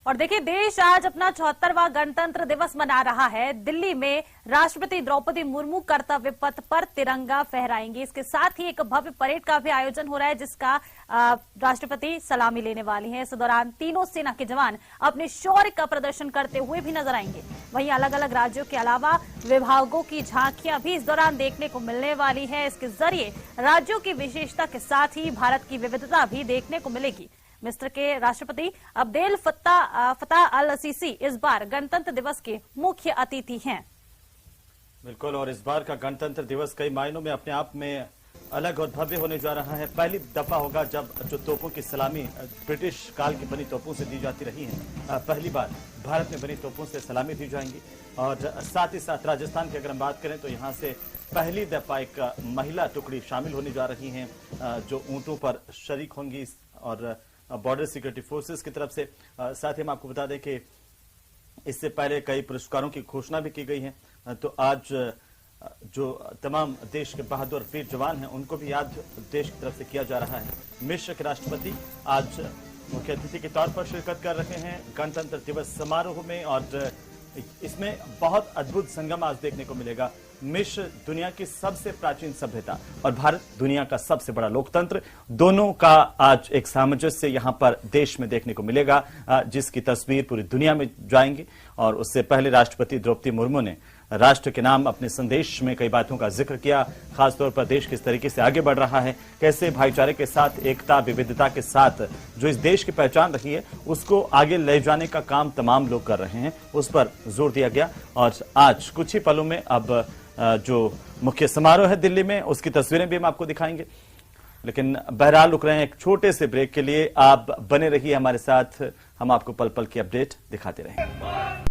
और देखिए, देश आज अपना 74वां गणतंत्र दिवस मना रहा है। दिल्ली में राष्ट्रपति द्रौपदी मुर्मू कर्तव्य पथ पर तिरंगा फहराएंगे। इसके साथ ही एक भव्य परेड का भी आयोजन हो रहा है, जिसका राष्ट्रपति सलामी लेने वाली हैं। इस दौरान तीनों सेना के जवान अपने शौर्य का प्रदर्शन करते हुए भी नजर आएंगे। वहीं अलग अलग राज्यों के अलावा विभागों की झांकियां भी इस दौरान देखने को मिलने वाली है। इसके जरिए राज्यों की विशेषता के साथ ही भारत की विविधता भी देखने को मिलेगी। मिस्र के राष्ट्रपति अब्देल फत्ताह अल सीसी इस बार गणतंत्र दिवस के मुख्य अतिथि हैं। बिल्कुल, और इस बार का गणतंत्र दिवस कई मायनों में अपने आप में अलग और भव्य होने जा रहा है। पहली दफा होगा जब जो तोपों की सलामी ब्रिटिश काल की बनी तोपों से दी जाती रही है, पहली बार भारत में बनी तोपों से सलामी दी जाएंगी। और साथ ही साथ राजस्थान की अगर हम बात करें तो यहाँ से पहली दफा एक महिला टुकड़ी शामिल होने जा रही हैं, जो ऊंटों पर शरीक होंगी और बॉर्डर सिक्योरिटी फोर्सेस की तरफ से। साथ ही हम आपको बता दें कि इससे पहले कई पुरस्कारों की घोषणा भी की गई है। तो आज जो तमाम देश के बहादुर वीर जवान हैं, उनको भी याद देश की तरफ से किया जा रहा है। मिस्र के राष्ट्रपति आज मुख्य अतिथि के तौर पर शिरकत कर रहे हैं गणतंत्र दिवस समारोह में, और इसमें बहुत अद्भुत संगम आज देखने को मिलेगा। मिस्र दुनिया की सबसे प्राचीन सभ्यता और भारत दुनिया का सबसे बड़ा लोकतंत्र, दोनों का आज एक सामंजस्य यहां पर देश में देखने को मिलेगा, जिसकी तस्वीर पूरी दुनिया में जाएंगी। और उससे पहले राष्ट्रपति द्रौपदी मुर्मू ने राष्ट्र के नाम अपने संदेश में कई बातों का जिक्र किया, खासतौर पर देश किस तरीके से आगे बढ़ रहा है, कैसे भाईचारे के साथ, एकता विविधता के साथ जो इस देश की पहचान रही है उसको आगे ले जाने का काम तमाम लोग कर रहे हैं, उस पर जोर दिया गया। और आज कुछ ही पलों में अब जो मुख्य समारोह है दिल्ली में, उसकी तस्वीरें भी हम आपको दिखाएंगे। लेकिन बहरहाल रुक रहे हैं एक छोटे से ब्रेक के लिए। आप बने रहिए हमारे साथ, हम आपको पल पल की अपडेट दिखाते रहेंगे।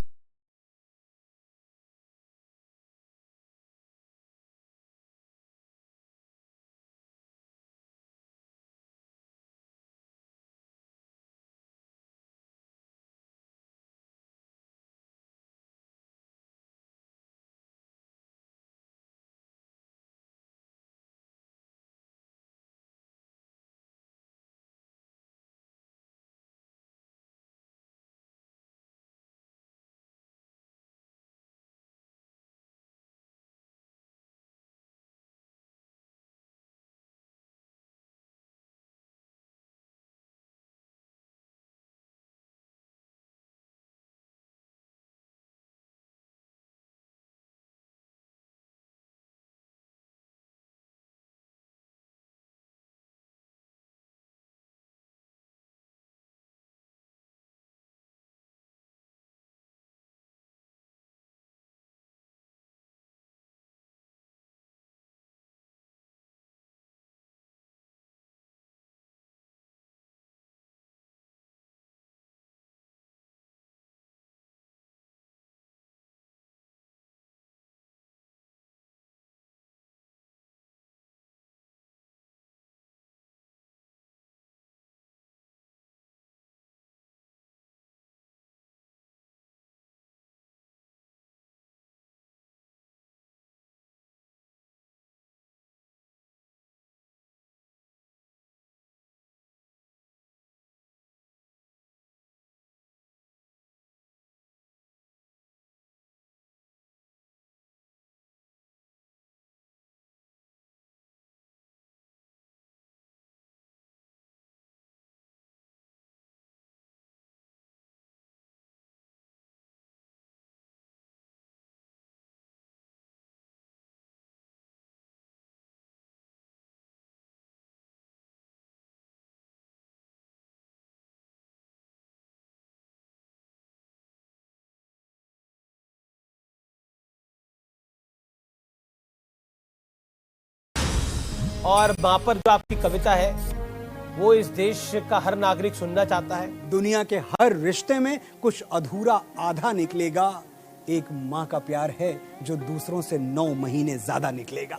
और वहां पर जो आपकी कविता है वो इस देश का हर नागरिक सुनना चाहता है। दुनिया के हर रिश्ते में कुछ अधूरा आधा निकलेगा। एक माँ का प्यार है जो दूसरों से 9 महीने ज्यादा निकलेगा।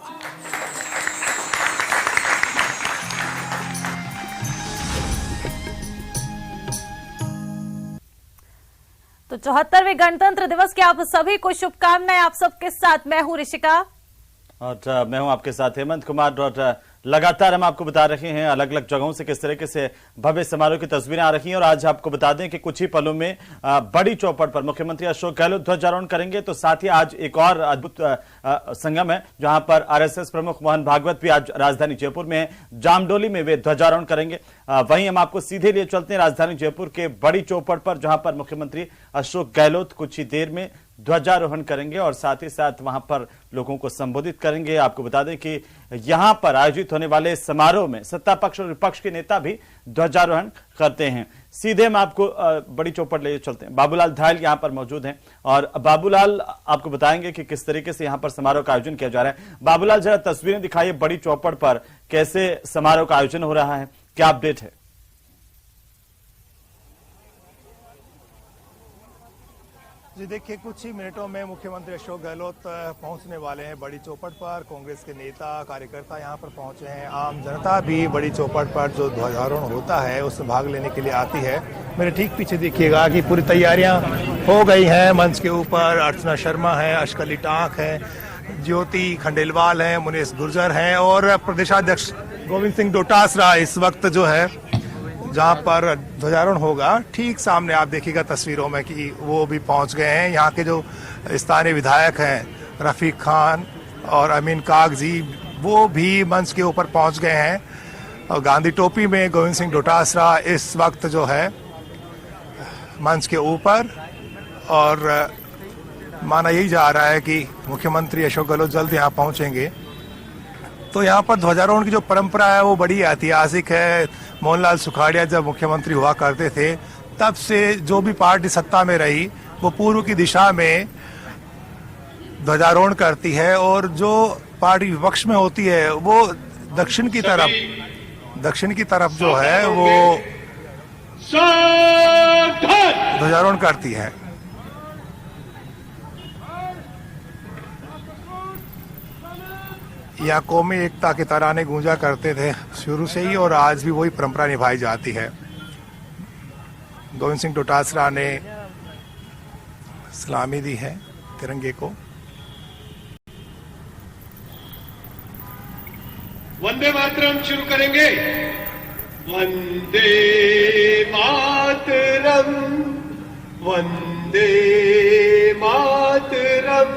तो 74वें गणतंत्र दिवस की आप सभी को शुभकामनाएं। आप सबके साथ मैं हूं ऋषिका और मैं हूं आपके साथ हेमंत कुमार। और लगातार हम आपको बता रहे हैं अलग अलग जगहों से किस तरीके से भव्य समारोह की तस्वीरें आ रही हैं और आज आपको बता दें कि कुछ ही पलों में बड़ी चौपट पर मुख्यमंत्री अशोक गहलोत ध्वजारोहण करेंगे। तो साथ ही आज एक और अद्भुत संगम है जहां पर आरएसएस प्रमुख मोहन भागवत भी आज राजधानी जयपुर में है। जामडोली में वे ध्वजारोहण करेंगे। वहीं हम आपको सीधे लिए चलते हैं राजधानी जयपुर के बड़ी चौपट पर जहां पर मुख्यमंत्री अशोक गहलोत कुछ ही देर में ध्वजारोहण करेंगे और साथ ही साथ वहां पर लोगों को संबोधित करेंगे। आपको बता दें कि यहां पर आयोजित होने वाले समारोह में सत्ता पक्ष और विपक्ष के नेता भी ध्वजारोहण करते हैं। सीधे हम आपको बड़ी चौपट ले चलते हैं। बाबूलाल धायल यहां पर मौजूद हैं और बाबूलाल आपको बताएंगे कि किस तरीके से यहां पर समारोह का आयोजन किया जा रहा है। बाबूलाल जरा तस्वीरें दिखाइए बड़ी चौपट पर कैसे समारोह का आयोजन हो रहा है, क्या अपडेट है? जी देखिए, कुछ ही मिनटों में मुख्यमंत्री अशोक गहलोत पहुंचने वाले हैं बड़ी चौपट पर। कांग्रेस के नेता कार्यकर्ता यहां पर पहुंचे हैं। आम जनता भी बड़ी चौपट पर जो ध्वजारोहण होता है उसमें भाग लेने के लिए आती है। मेरे ठीक पीछे देखिएगा कि पूरी तैयारियां हो गई हैं। मंच के ऊपर अर्चना शर्मा है, अशकली टाँक है, ज्योति खंडेलवाल है, मुनीष गुर्जर हैं और प्रदेशाध्यक्ष गोविंद सिंह डोटासरा इस वक्त जो है जहां पर ध्वजारोहण होगा ठीक सामने आप देखिएगा तस्वीरों में कि वो भी पहुंच गए हैं। यहाँ के जो स्थानीय विधायक हैं रफीक खान और अमीन कागजी वो भी मंच के ऊपर पहुंच गए हैं और गांधी टोपी में गोविंद सिंह डोटासरा इस वक्त जो है मंच के ऊपर और माना यही जा रहा है कि मुख्यमंत्री अशोक गहलोत जल्द यहाँ पहुंचेंगे। तो यहाँ पर ध्वजारोहण की जो परंपरा है वो बड़ी ऐतिहासिक है। मोहनलाल सुखाड़िया जब मुख्यमंत्री हुआ करते थे तब से जो भी पार्टी सत्ता में रही वो पूर्व की दिशा में ध्वजारोहण करती है और जो पार्टी विपक्ष में होती है वो दक्षिण की तरफ जो है वो ध्वजारोहण करती है। यहाँ कौमी एकता के तराने गूंजा करते थे शुरू से ही और आज भी वही परंपरा निभाई जाती है। गोविंद सिंह डोटासरा ने सलामी दी है तिरंगे को। वंदे मातरम शुरू करेंगे। वंदे मातरम, वंदे मातरम,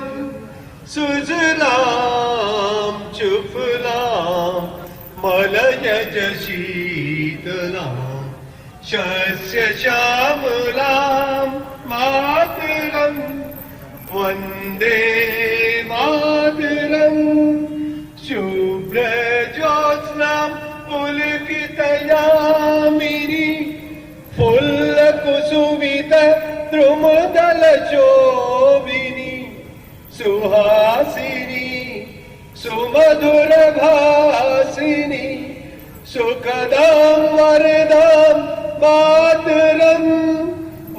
सुजलाम सुफलाम मलयज शीतलाम शस्य श्यामलाम मातरम, वंदे मातरम, शुभ्र ज्योत्स्नाम पुलकितयामिनी फुल्लकुसुमित द्रुमदलशोभिनी सुहासिनी सुमधुर भासिनी सुखदां वरदां मातरं,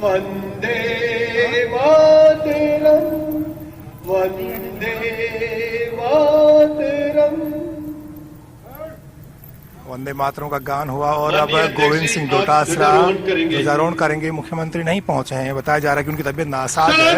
वंदे मातरं, वंदे मातरं। वंदे मातरों का गान हुआ और अब गोविंद सिंह डोटासरा ध्वजारोहण करेंगे। मुख्यमंत्री नहीं पहुंचे हैं, बताया जा रहा है कि उनकी तबीयत नासाज है।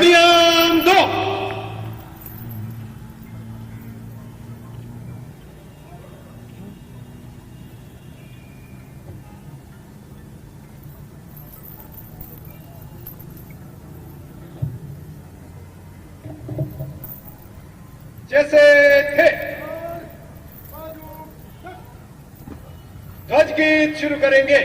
जैसे थे ध्वज गीत शुरू करेंगे।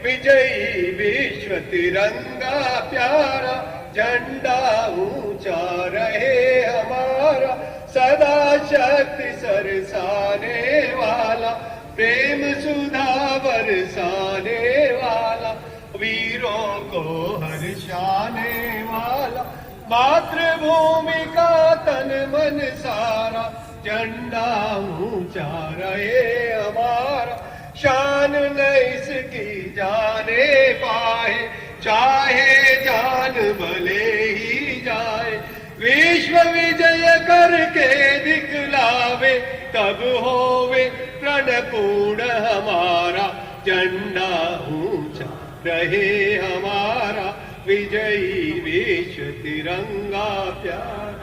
विजयी विश्व तिरंगा प्यारा, झंडा ऊंचा रहे हमारा, सदा शक्ति सरसाने वाला, प्रेम सुधा बरसाने वाला, वीरों को हर्षाने वाला, मातृभूमि का तन मन सारा, झंडा ऊंचा रहे हमारा, शान न इसकी जाने पाए, चाहे जान भले ही जाए, विश्व विजय करके दिखलावे, तब होवे प्रणपूर्ण हमारा, झंडा ऊंचा रहे हमारा, विजयी विश्व तिरंगा प्यार,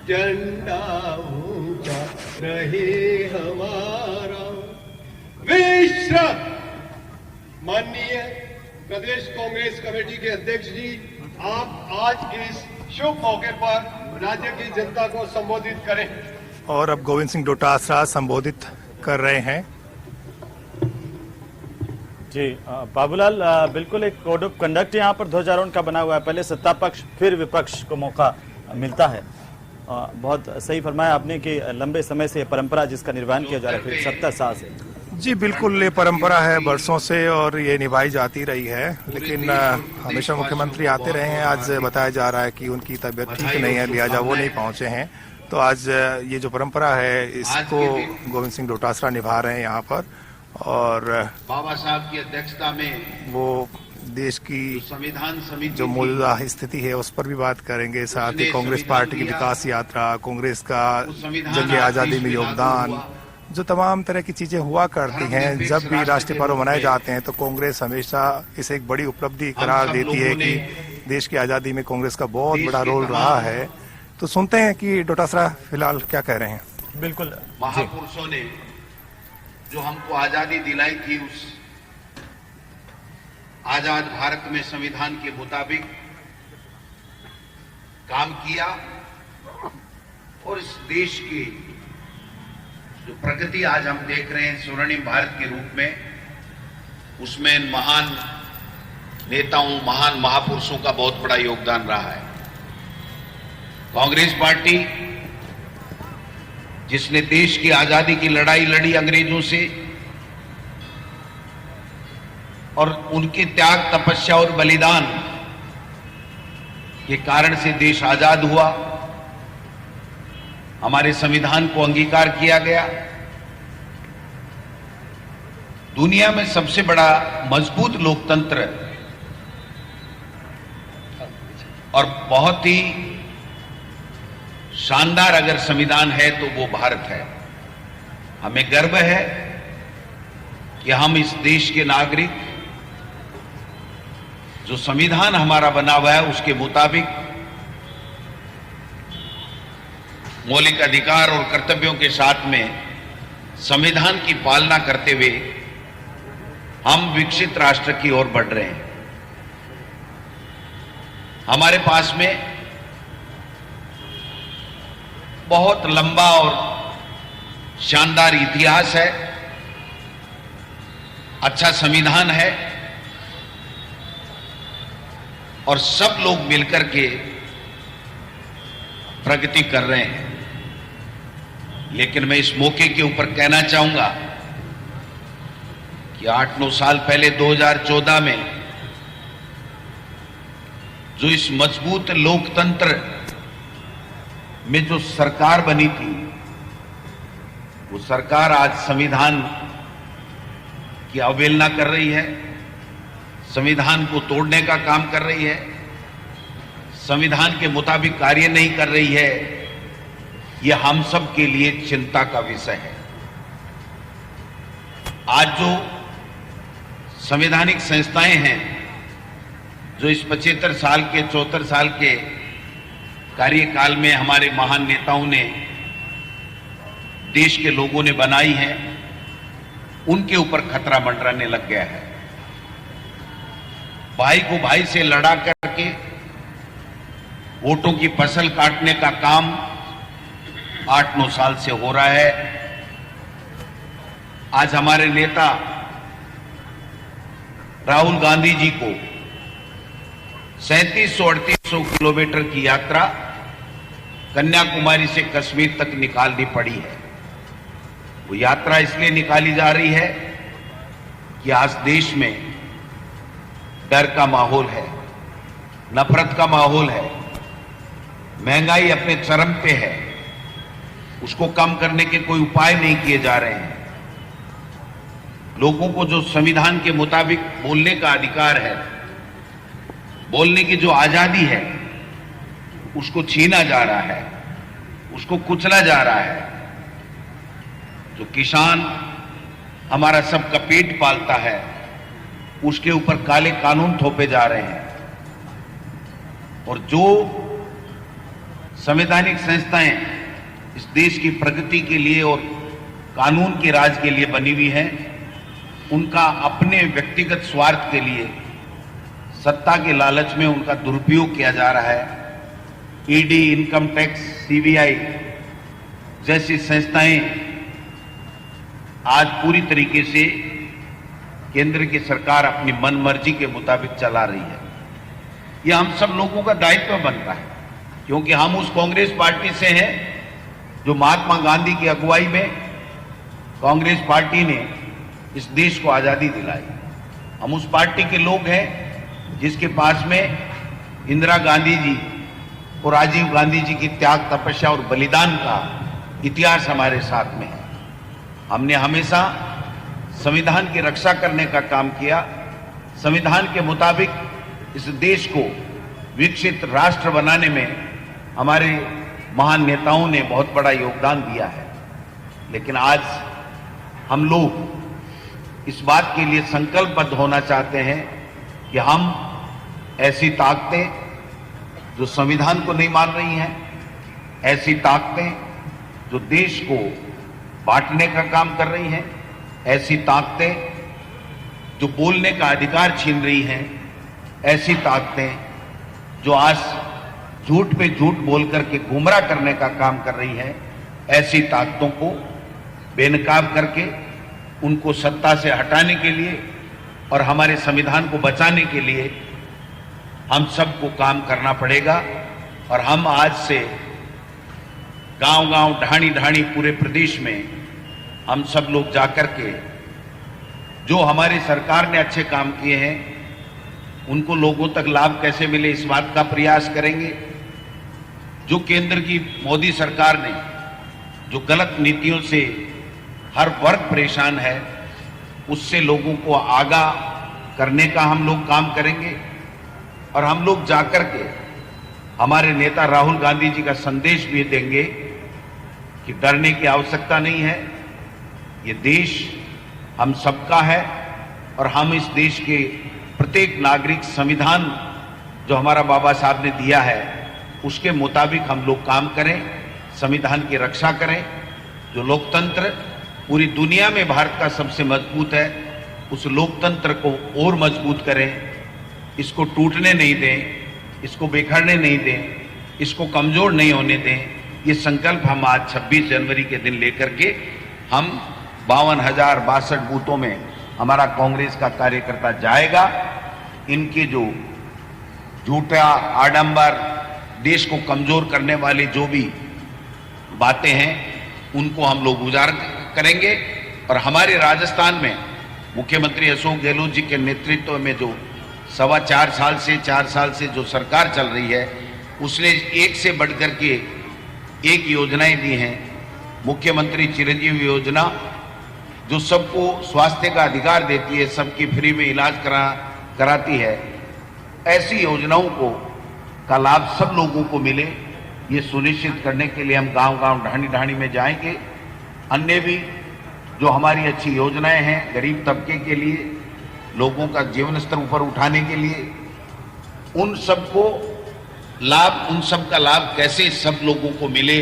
झंडा ऊंचा रहे हमारा। विश्व। माननीय प्रदेश कांग्रेस कमेटी के अध्यक्ष जी, आप आज इस शुभ मौके पर राज्य की जनता को संबोधित करें। और अब गोविंद सिंह डोटासरा संबोधित कर रहे हैं। जी बाबूलाल, बिल्कुल एक कोड ऑफ कंडक्ट यहाँ पर ध्वजारोहण का बना हुआ है। पहले सत्ता पक्ष फिर विपक्ष को मौका मिलता है। बहुत सही फरमाया आपने कि लंबे समय से ये परंपरा जिसका निर्वहन किया जा रहा है 70 साल से। जी बिल्कुल, ये परंपरा है बरसों से और ये निभाई जाती रही है, लेकिन हमेशा मुख्यमंत्री आते रहे हैं। आज बताया जा रहा है कि उनकी तबीयत ठीक नहीं है, लिहाजा वो नहीं पहुंचे हैं। तो आज ये जो परंपरा है इसको गोविंद सिंह डोटासरा निभा रहे हैं यहाँ पर। और बाबा साहब की अध्यक्षता में वो देश की संविधान समिति जो मौजूदा स्थिति है उस पर भी बात करेंगे। साथ ही कांग्रेस पार्टी की विकास यात्रा, कांग्रेस का जंग आजादी में योगदान, जो तमाम तरह की चीजें हुआ करती हैं। जब भी राष्ट्रीय पर्व मनाए जाते हैं तो कांग्रेस हमेशा इसे एक बड़ी उपलब्धि करार देती है कि देश की आजादी में कांग्रेस का बहुत बड़ा रोल रहा है। तो सुनते हैं कि डोटासरा फिलहाल क्या कह रहे हैं। बिल्कुल, महापुरुषों ने जो हमको आजादी दिलाई थी, उस आजाद भारत में संविधान के मुताबिक काम किया और इस देश की जो प्रगति आज हम देख रहे हैं स्वर्णिम भारत के रूप में, उसमें महान नेताओं, महान महापुरुषों का बहुत बड़ा योगदान रहा है। कांग्रेस पार्टी जिसने देश की आजादी की लड़ाई लड़ी अंग्रेजों से और उनके त्याग, तपस्या और बलिदान के कारण से देश आजाद हुआ, हमारे संविधान को अंगीकार किया गया। दुनिया में सबसे बड़ा मजबूत लोकतंत्र और बहुत ही शानदार अगर संविधान है तो वो भारत है। हमें गर्व है कि हम इस देश के नागरिक, जो संविधान हमारा बना हुआ है उसके मुताबिक मौलिक अधिकार और कर्तव्यों के साथ में संविधान की पालना करते हुए हम विकसित राष्ट्र की ओर बढ़ रहे हैं। हमारे पास में बहुत लंबा और शानदार इतिहास है, अच्छा संविधान है और सब लोग मिलकर के प्रगति कर रहे हैं। लेकिन मैं इस मौके के ऊपर कहना चाहूंगा कि 8-9 साल पहले 2014 में जो इस मजबूत लोकतंत्र में जो सरकार बनी थी, वो सरकार आज संविधान की अवहेलना कर रही है, संविधान को तोड़ने का काम कर रही है, संविधान के मुताबिक कार्य नहीं कर रही है। ये हम सब के लिए चिंता का विषय है। आज जो संवैधानिक संस्थाएं हैं, जो इस 75 साल के 74 साल के कार्यकाल में हमारे महान नेताओं ने, देश के लोगों ने बनाई है, उनके ऊपर खतरा मंडराने लग गया है। भाई को भाई से लड़ा करके वोटों की फसल काटने का काम 8-9 साल से हो रहा है। आज हमारे नेता राहुल गांधी जी को 3700-3800 किलोमीटर की यात्रा कन्याकुमारी से कश्मीर तक निकालनी पड़ी है। वो यात्रा इसलिए निकाली जा रही है कि आज देश में डर का माहौल है, नफरत का माहौल है, महंगाई अपने चरम पे है, उसको कम करने के कोई उपाय नहीं किए जा रहे हैं। लोगों को जो संविधान के मुताबिक बोलने का अधिकार है, बोलने की जो आजादी है, उसको छीना जा रहा है, उसको कुचला जा रहा है। जो किसान हमारा सबका पेट पालता है, उसके ऊपर काले कानून थोपे जा रहे हैं। और जो संवैधानिक संस्थाएं इस देश की प्रगति के लिए और कानून के राज के लिए बनी हुई हैं, उनका अपने व्यक्तिगत स्वार्थ के लिए सत्ता के लालच में उनका दुरुपयोग किया जा रहा है। ईडी, इनकम टैक्स, सीबीआई जैसी संस्थाएं आज पूरी तरीके से केंद्र की सरकार अपनी मनमर्जी के मुताबिक चला रही है। यह हम सब लोगों का दायित्व बनता है, क्योंकि हम उस कांग्रेस पार्टी से हैं जो महात्मा गांधी की अगुवाई में कांग्रेस पार्टी ने इस देश को आजादी दिलाई। हम उस पार्टी के लोग हैं जिसके पास में इंदिरा गांधी जी और राजीव गांधी जी की त्याग, तपस्या और बलिदान का इतिहास हमारे साथ में है। हमने हमेशा संविधान की रक्षा करने का काम किया। संविधान के मुताबिक इस देश को विकसित राष्ट्र बनाने में हमारे महान नेताओं ने बहुत बड़ा योगदान दिया है। लेकिन आज हम लोग इस बात के लिए संकल्पबद्ध होना चाहते हैं कि हम ऐसी ताकतें जो संविधान को नहीं मान रही हैं, ऐसी ताकतें जो देश को बांटने का काम कर रही हैं, ऐसी ताकतें जो बोलने का अधिकार छीन रही हैं, ऐसी ताकतें जो आज झूठ पे झूठ बोल करके गुमराह करने का काम कर रही हैं, ऐसी ताकतों को बेनकाब करके उनको सत्ता से हटाने के लिए और हमारे संविधान को बचाने के लिए हम सबको काम करना पड़ेगा। और हम आज से गांव-गांव, ढाणी-ढाणी पूरे प्रदेश में हम सब लोग जाकर के जो हमारी सरकार ने अच्छे काम किए हैं उनको लोगों तक लाभ कैसे मिले, इस बात का प्रयास करेंगे। जो केंद्र की मोदी सरकार ने जो गलत नीतियों से हर वर्ग परेशान है, उससे लोगों को आगाह करने का हम लोग काम करेंगे। और हम लोग जाकर के हमारे नेता राहुल गांधी जी का संदेश भी देंगे कि डरने की आवश्यकता नहीं है। ये देश हम सबका है और हम इस देश के प्रत्येक नागरिक संविधान जो हमारा बाबा साहब ने दिया है उसके मुताबिक हम लोग काम करें, संविधान की रक्षा करें। जो लोकतंत्र पूरी दुनिया में भारत का सबसे मजबूत है, उस लोकतंत्र को और मजबूत करें, इसको टूटने नहीं दें, इसको बिखरने नहीं दें, इसको कमजोर नहीं होने दें। ये संकल्प हम आज 26 जनवरी के दिन लेकर के हम 52,062 बूथों में हमारा कांग्रेस का कार्यकर्ता जाएगा। इनके जो झूठा आडंबर, देश को कमजोर करने वाली जो भी बातें हैं उनको हम लोग उजागर करेंगे। और हमारे राजस्थान में मुख्यमंत्री अशोक गहलोत जी के नेतृत्व में जो 4 साल से जो सरकार चल रही है उसने एक से बढ़कर के एक योजनाएं दी हैं। मुख्यमंत्री चिरंजीवी योजना जो सबको स्वास्थ्य का अधिकार देती है, सबकी फ्री में इलाज कराती है, ऐसी योजनाओं का लाभ सब लोगों को मिले, ये सुनिश्चित करने के लिए हम गांव-गांव, ढाणी-ढाणी में जाएंगे। अन्य भी जो हमारी अच्छी योजनाएं हैं गरीब तबके के लिए, लोगों का जीवन स्तर ऊपर उठाने के लिए, उन सब का लाभ कैसे सब लोगों को मिले,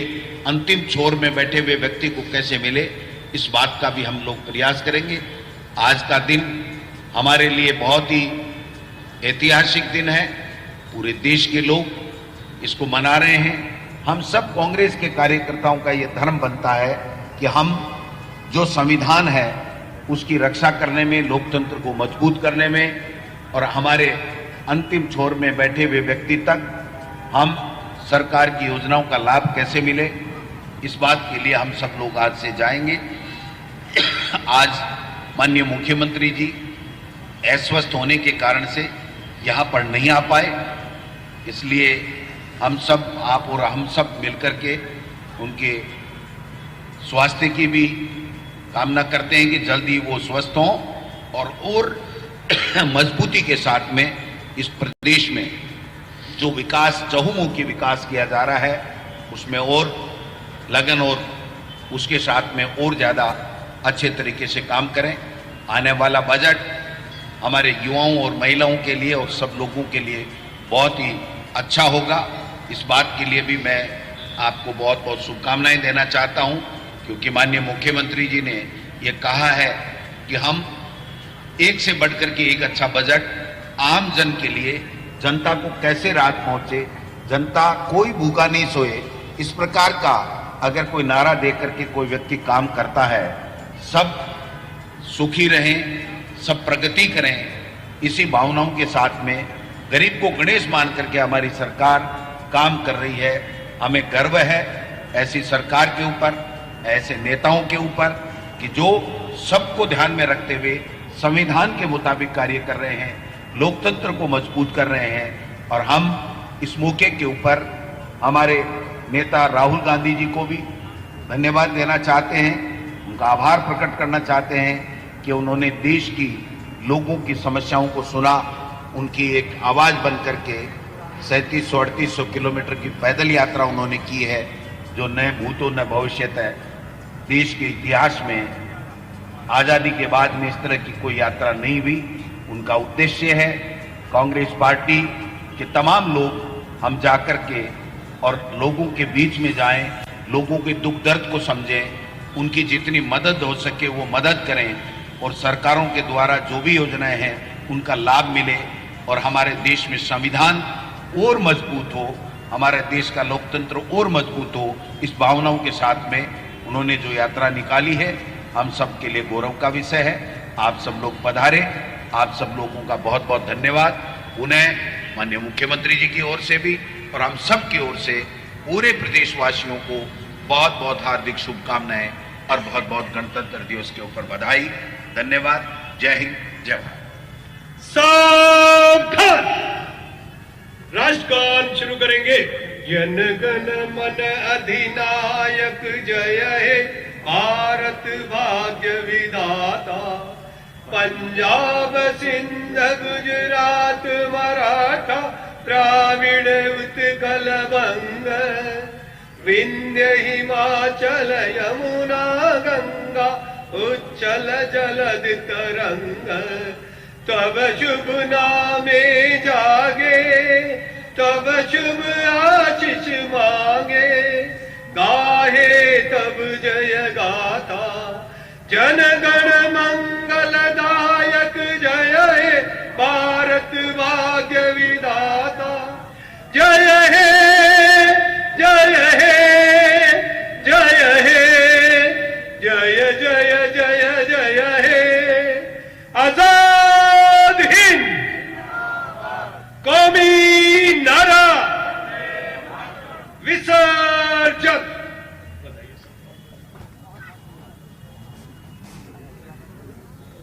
अंतिम छोर में बैठे हुए व्यक्ति को कैसे मिले, इस बात का भी हम लोग प्रयास करेंगे। आज का दिन हमारे लिए बहुत ही ऐतिहासिक दिन है। पूरे देश के लोग इसको मना रहे हैं। हम सब कांग्रेस के कार्यकर्ताओं का ये धर्म बनता है कि हम जो संविधान है उसकी रक्षा करने में, लोकतंत्र को मजबूत करने में और हमारे अंतिम छोर में बैठे हुए व्यक्ति तक हम सरकार की योजनाओं का लाभ कैसे मिले, इस बात के लिए हम सब लोग आज से जाएंगे। आज माननीय मुख्यमंत्री जी अस्वस्थ होने के कारण से यहाँ पर नहीं आ पाए, इसलिए हम सब, आप और हम सब मिलकर के उनके स्वास्थ्य की भी कामना करते हैं कि जल्दी वो स्वस्थ हों और मजबूती के साथ में इस प्रदेश में जो विकास, चहुमुखी विकास किया जा रहा है उसमें और लगन और उसके साथ में और ज़्यादा अच्छे तरीके से काम करें। आने वाला बजट हमारे युवाओं और महिलाओं के लिए और सब लोगों के लिए बहुत ही अच्छा होगा। इस बात के लिए भी मैं आपको बहुत बहुत शुभकामनाएं देना चाहता हूं, क्योंकि माननीय मुख्यमंत्री जी ने ये कहा है कि हम एक से बढ़कर के एक अच्छा बजट आम जन के लिए, जनता को कैसे राहत पहुंचे, जनता कोई भूखा नहीं सोए, इस प्रकार का अगर कोई नारा देकर के कोई व्यक्ति काम करता है, सब सुखी रहें, सब प्रगति करें, इसी भावनाओं के साथ में गरीब को गणेश मान करके हमारी सरकार काम कर रही है। हमें गर्व है ऐसी सरकार के ऊपर, ऐसे नेताओं के ऊपर कि जो सबको ध्यान में रखते हुए संविधान के मुताबिक कार्य कर रहे हैं, लोकतंत्र को मजबूत कर रहे हैं। और हम इस मौके के ऊपर हमारे नेता राहुल गांधी जी को भी धन्यवाद देना चाहते हैं, उनका आभार प्रकट करना चाहते हैं कि उन्होंने देश की लोगों की समस्याओं को सुना, उनकी एक आवाज बन करके 3700-3800 किलोमीटर की पैदल यात्रा उन्होंने की है, जो न भूतो न भविष्यत है। देश के इतिहास में आजादी के बाद में इस तरह की कोई यात्रा नहीं हुई। उनका उद्देश्य है कांग्रेस पार्टी के तमाम लोग हम जाकर के और लोगों के बीच में जाएं, लोगों के दुख दर्द को समझें, उनकी जितनी मदद हो सके वो मदद करें और सरकारों के द्वारा जो भी योजनाएं हैं उनका लाभ मिले और हमारे देश में संविधान और मजबूत हो, हमारे देश का लोकतंत्र और मजबूत हो। इस भावनाओं के साथ में उन्होंने जो यात्रा निकाली है, हम सब के लिए गौरव का विषय है। आप सब लोग पधारे, आप सब लोगों का बहुत बहुत धन्यवाद। उन्हें माननीय मुख्यमंत्री जी की ओर से भी और हम सब की ओर से पूरे प्रदेशवासियों को बहुत बहुत हार्दिक शुभकामनाएं और बहुत बहुत गणतंत्र दिवस के ऊपर बधाई। धन्यवाद। जय हिंद, जय भारत। सावधान, राष्ट्रगान शुरू करेंगे। जन गण मन अधिनायक जय हे भारत भाग्य विधाता, पंजाब सिंध गुजरात मराठा द्राविड़ उत्कल बंग, विंध्य हिमाचल यमुना गंगा उच्चल जलधि तरंग, तब शुभ नामे जागे, तब शुभ आशीष मांगे, गाहे तब जय गाथा, जन गण मंगलदायक जय हे भारत भाग्य विधाता, जय हे जय हे जय हे जय जय जय जय हे। आजाद हिंद कौमी नारा विसर्जन।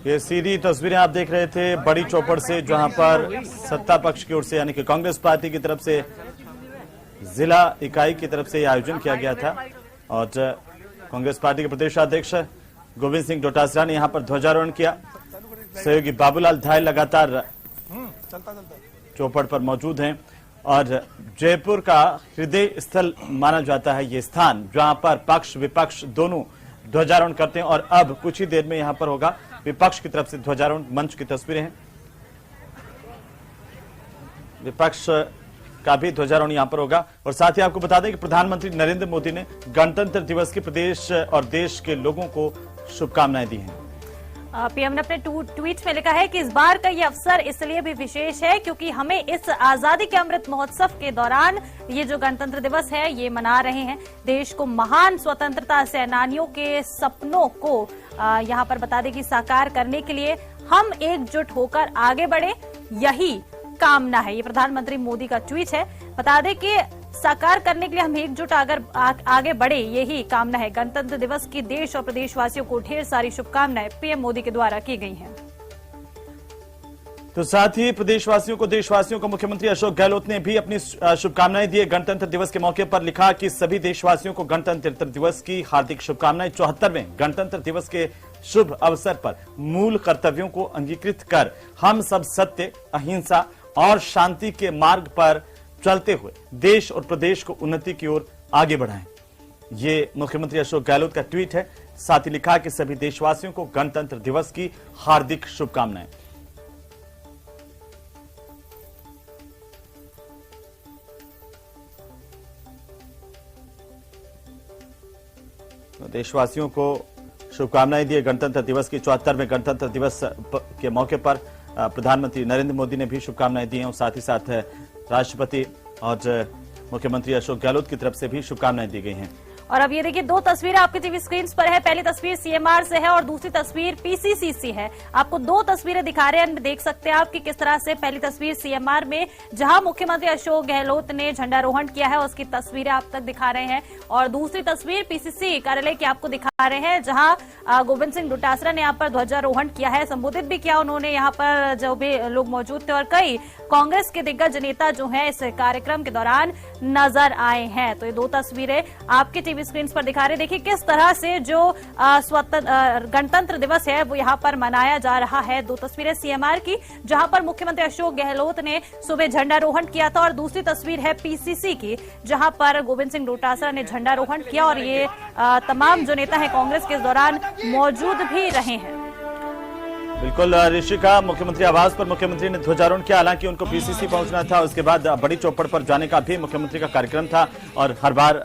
ये सीधी तस्वीरें आप देख रहे थे बड़ी चौपड़ से, जहां पर सत्ता पक्ष की ओर से यानी कि कांग्रेस पार्टी की तरफ से जिला इकाई की तरफ से यह आयोजन किया गया था और कांग्रेस पार्टी के प्रदेश अध्यक्ष गोविंद सिंह डोटासरा ने यहां पर ध्वजारोहण किया। सहयोगी बाबूलाल धाय लगातार चौपड़ पर मौजूद हैं और जयपुर का हृदय स्थल माना जाता है ये स्थान, जहां पर पक्ष विपक्ष दोनों ध्वजारोहण करते हैं। और अब कुछ ही देर में यहां पर होगा विपक्ष की तरफ से ध्वजारोहण। मंच की तस्वीरें हैं, विपक्ष का भी ध्वजारोहण यहां पर होगा। और साथ ही आपको बता दें कि प्रधानमंत्री नरेंद्र मोदी ने गणतंत्र दिवस की प्रदेश और देश के लोगों को शुभकामनाएं दी हैं। पीएम ने अपने ट्वीट में लिखा है कि इस बार का ये अवसर इसलिए भी विशेष है क्योंकि हमें इस आजादी के अमृत महोत्सव के दौरान ये जो गणतंत्र दिवस है ये मना रहे हैं। देश को महान स्वतंत्रता सेनानियों के सपनों को यहाँ पर बता दें कि साकार करने के लिए हम एकजुट होकर आगे बढ़े, यही कामना है। ये प्रधानमंत्री मोदी का ट्वीट है। बता दें कि साकार करने के लिए हम एकजुट आगे बढ़े, यही कामना है। गणतंत्र दिवस की देश और प्रदेशवासियों को ढेर सारी शुभकामनाएं पीएम मोदी के द्वारा की गई हैं। तो साथ ही प्रदेशवासियों को, देशवासियों को मुख्यमंत्री अशोक गहलोत ने भी अपनी शुभकामनाएं दी। गणतंत्र दिवस के मौके पर लिखा कि सभी देशवासियों को गणतंत्र दिवस की हार्दिक शुभकामनाएं। 74वें गणतंत्र दिवस के शुभ अवसर पर मूल कर्तव्यों को अंगीकृत कर हम सब सत्य, अहिंसा और शांति के मार्ग पर चलते हुए देश और प्रदेश को उन्नति की ओर आगे बढ़ाएं। ये मुख्यमंत्री अशोक गहलोत का ट्वीट है। साथ ही लिखा कि सभी देशवासियों को गणतंत्र दिवस की हार्दिक शुभकामनाएं। देशवासियों को शुभकामनाएं दी। गणतंत्र दिवस की 74वें गणतंत्र दिवस के मौके पर प्रधानमंत्री नरेंद्र मोदी ने भी शुभकामनाएं दी हैं और साथ ही साथ राष्ट्रपति और मुख्यमंत्री अशोक गहलोत की तरफ से भी शुभकामनाएं दी गई हैं। और अब ये देखिए, दो तस्वीरें आपकी टीवी स्क्रीन पर है। पहली तस्वीर सीएमआर से है और दूसरी तस्वीर पीसीसी से है। आपको दो तस्वीरें दिखा रहे हैं, देख सकते हैं आप कि किस तरह से पहली तस्वीर सीएमआर में जहां मुख्यमंत्री अशोक गहलोत ने झंडारोहण किया है उसकी तस्वीरें आप तक दिखा रहे हैं, और दूसरी तस्वीर पीसीसी कार्यालय की आपको दिखा रहे हैं जहां गोविंद सिंह डोटासरा ने यहाँ पर ध्वजारोहण किया है, संबोधित भी किया उन्होंने। यहाँ पर जो भी लोग मौजूद थे और कई कांग्रेस के दिग्गज नेता जो है इस कार्यक्रम के दौरान नजर आए हैं। तो ये दो तस्वीरें आपके टीवी स्क्रीन पर दिखा रहे। देखिए किस तरह से जो गणतंत्र दिवस है वो यहाँ पर मनाया जा रहा है। दो तस्वीरें सीएमआर की जहां पर मुख्यमंत्री अशोक गहलोत ने सुबह झंडारोहण किया था, और दूसरी तस्वीर है पीसीसी की जहां पर गोविंद सिंह डोटासरा ने झंडारोहण किया, और ये तमाम जो नेता है कांग्रेस के इस दौरान मौजूद भी रहे हैं। बिल्कुल ऋषिका, मुख्यमंत्री आवास पर मुख्यमंत्री ने ध्वजारोहण किया। हालांकि उनको पीसीसी पहुंचना था, उसके बाद बड़ी चौपड़ पर जाने का भी मुख्यमंत्री का कार्यक्रम था और हर बार